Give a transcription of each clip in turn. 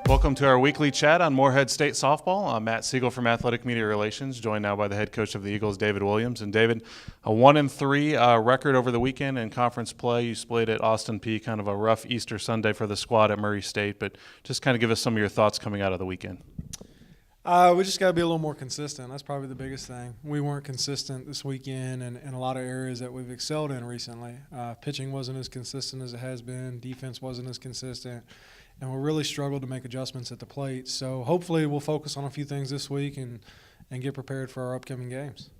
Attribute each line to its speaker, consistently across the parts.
Speaker 1: Welcome to our weekly chat on Morehead State Softball. I'm Matt Siegel from Athletic Media Relations, joined now by the head coach of the Eagles, David Williams. And David, a 1-3 record over the weekend in conference play. You split at Austin Peay, kind of a rough Easter Sunday for the squad at Murray State, but just kind of give us some of your thoughts coming out of the weekend.
Speaker 2: We just got to be a little more consistent. That's probably the biggest thing. We weren't consistent this weekend in a lot of areas that we've excelled in recently. Pitching wasn't as consistent as it has been. Defense wasn't as consistent. And we really struggled to make adjustments at the plate. So hopefully we'll focus on a few things this week and get prepared for our upcoming games.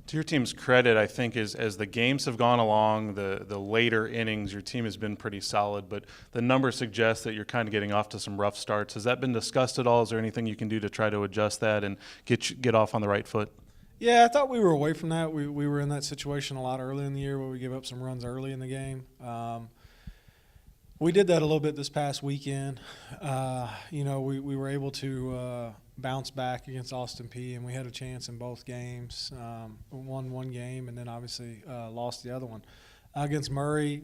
Speaker 1: To your team's credit, I think as the games have gone along, the later innings, your team has been pretty solid, but the numbers suggest that you're kind of getting off to some rough starts. Has that been discussed at all? Is there anything you can do to try to adjust that and get off on the right foot?
Speaker 2: Yeah, I thought we were away from that. We were in that situation a lot early in the year where we gave up some runs early in the game. We did that a little bit this past weekend. We were able to bounce back against Austin Peay, and we had a chance in both games. Won one game and then obviously lost the other one. Against Murray,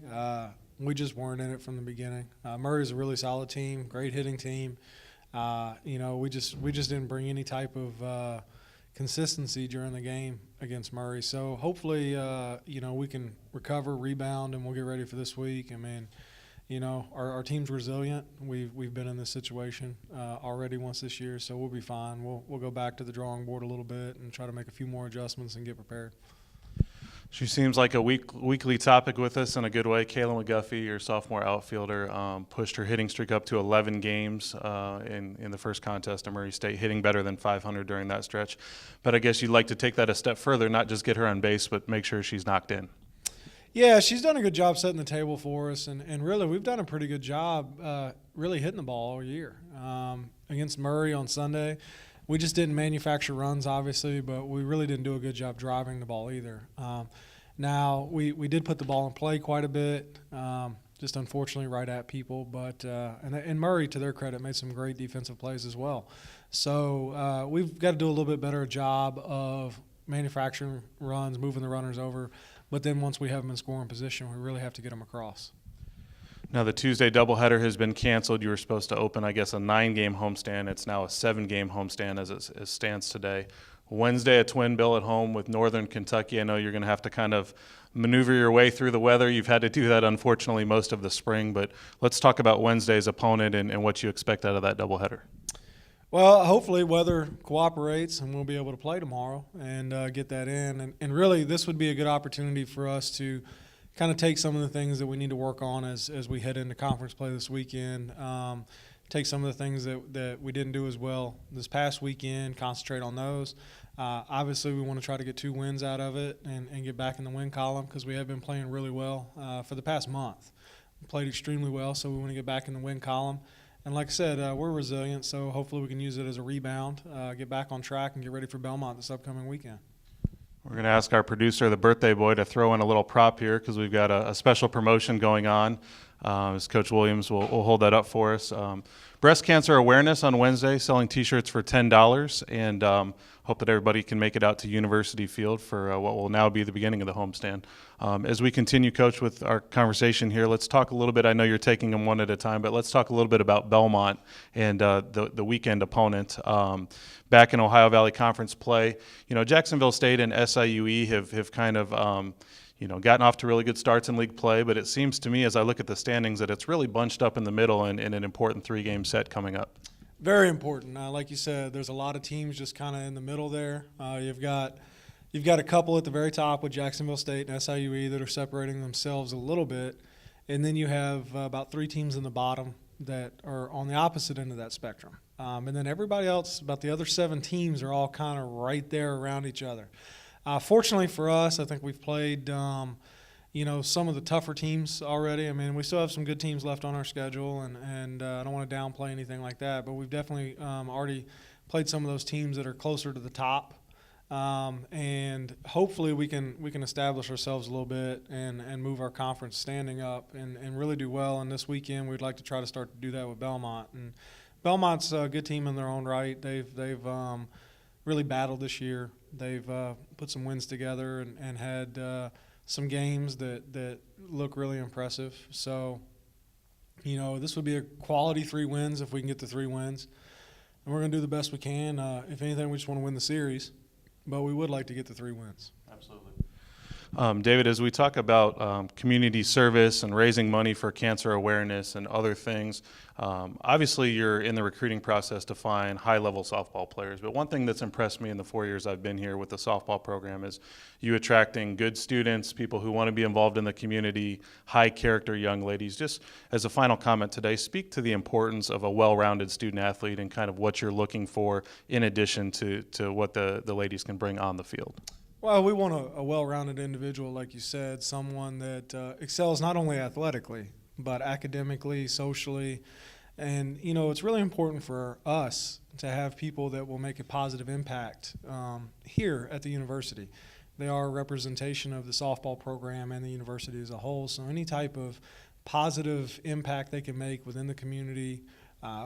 Speaker 2: we just weren't in it from the beginning. Murray's a really solid team, great hitting team. We just didn't bring any type of consistency during the game against Murray. So hopefully, we can recover, rebound, and we'll get ready for this week. I mean, our team's resilient. We've been in this situation already once this year, so we'll be fine. We'll go back to the drawing board a little bit and try to make a few more adjustments and get prepared.
Speaker 1: She seems like a weekly topic with us in a good way. Kayla McGuffey, your sophomore outfielder, pushed her hitting streak up to 11 games in the first contest at Murray State, hitting better than 500 during that stretch. But I guess you'd like to take that a step further, not just get her on base, but make sure she's knocked in.
Speaker 2: Yeah, she's done a good job setting the table for us, and really we've done a pretty good job really hitting the ball all year. Against Murray on Sunday, we just didn't manufacture runs, obviously, but we really didn't do a good job driving the ball either. Now, we did put the ball in play quite a bit, just unfortunately right at people, but and Murray, to their credit, made some great defensive plays as well. So we've got to do a little bit better job of manufacturing runs, moving the runners over. But then once we have them in scoring position, we really have to get them across.
Speaker 1: Now the Tuesday doubleheader has been canceled. You were supposed to open, I guess, a 9-game homestand. It's now a 7-game homestand as it stands today. Wednesday, a twin bill at home with Northern Kentucky. I know you're going to have to kind of maneuver your way through the weather. You've had to do that, unfortunately, most of the spring. But let's talk about Wednesday's opponent and what you expect out of that doubleheader.
Speaker 2: Well, hopefully weather cooperates and we'll be able to play tomorrow and get that in. And really this would be a good opportunity for us to kind of take some of the things that we need to work on as we head into conference play this weekend, take some of the things that we didn't do as well this past weekend, concentrate on those. Obviously we want to try to get 2 wins out of it and get back in the win column because we have been playing really well for the past month. We played extremely well, so we want to get back in the win column. And like I said, we're resilient, so hopefully we can use it as a rebound, get back on track, and get ready for Belmont this upcoming weekend.
Speaker 1: We're going to ask our producer, the birthday boy, to throw in a little prop here because we've got a special promotion going on. As Coach Williams will hold that up for us. Breast Cancer Awareness on Wednesday, selling T-shirts for $10, and hope that everybody can make it out to University Field for what will now be the beginning of the homestand. As we continue, Coach, with our conversation here, let's talk a little bit. I know you're taking them one at a time, but let's talk a little bit about Belmont and the weekend opponent. Back in Ohio Valley Conference play, Jacksonville State and SIUE have kind of gotten off to really good starts in league play, but it seems to me as I look at the standings that it's really bunched up in the middle in an important 3-game set coming up.
Speaker 2: Very important. Like you said, there's a lot of teams just kind of in the middle there. You've got a couple at the very top with Jacksonville State and SIUE that are separating themselves a little bit, and then you have about 3 teams in the bottom that are on the opposite end of that spectrum. And then everybody else, about the other 7 teams, are all kind of right there around each other. Fortunately for us, I think we've played, some of the tougher teams already. I mean, we still have some good teams left on our schedule, and I don't want to downplay anything like that, but we've definitely already played some of those teams that are closer to the top. And hopefully we can establish ourselves a little bit and move our conference standing up and really do well. And this weekend we'd like to try to start to do that with Belmont. And Belmont's a good team in their own right. They've really battled this year. They've put some wins together and had some games that look really impressive. So This would be a quality 3 wins if we can get the 3 wins. And we're going to do the best we can. If anything, we just want to win the series. But we would like to get the 3 wins.
Speaker 1: Absolutely. David, as we talk about community service and raising money for cancer awareness and other things, obviously you're in the recruiting process to find high-level softball players. But one thing that's impressed me in the 4 years I've been here with the softball program is you attracting good students, people who want to be involved in the community, high-character young ladies. Just as a final comment today, speak to the importance of a well-rounded student-athlete and kind of what you're looking for in addition to what the ladies can bring on the field.
Speaker 2: Well, we want a well-rounded individual, like you said, someone that excels not only athletically, but academically, socially. And, it's really important for us to have people that will make a positive impact here at the university. They are a representation of the softball program and the university as a whole. So any type of positive impact they can make within the community,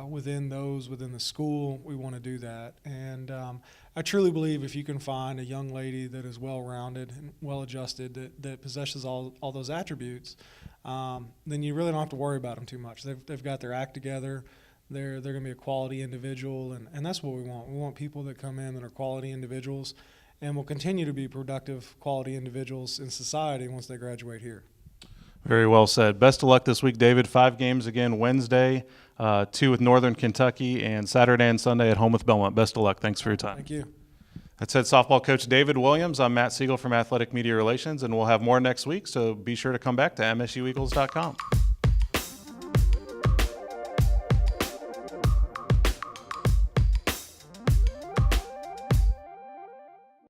Speaker 2: within the school, we want to do that. And I truly believe if you can find a young lady that is well-rounded and well-adjusted, that possesses all those attributes, then you really don't have to worry about them too much. They've got their act together. They're going to be a quality individual, and that's what we want. We want people that come in that are quality individuals and will continue to be productive, quality individuals in society once they graduate here.
Speaker 1: Very well said. Best of luck this week, David. 5 games again Wednesday, 2 with Northern Kentucky, and Saturday and Sunday at home with Belmont. Best of luck. Thanks for your time.
Speaker 2: Thank you.
Speaker 1: That's head softball coach David Williams. I'm Matt Siegel from Athletic Media Relations, and we'll have more next week, so be sure to come back to MSUEagles.com.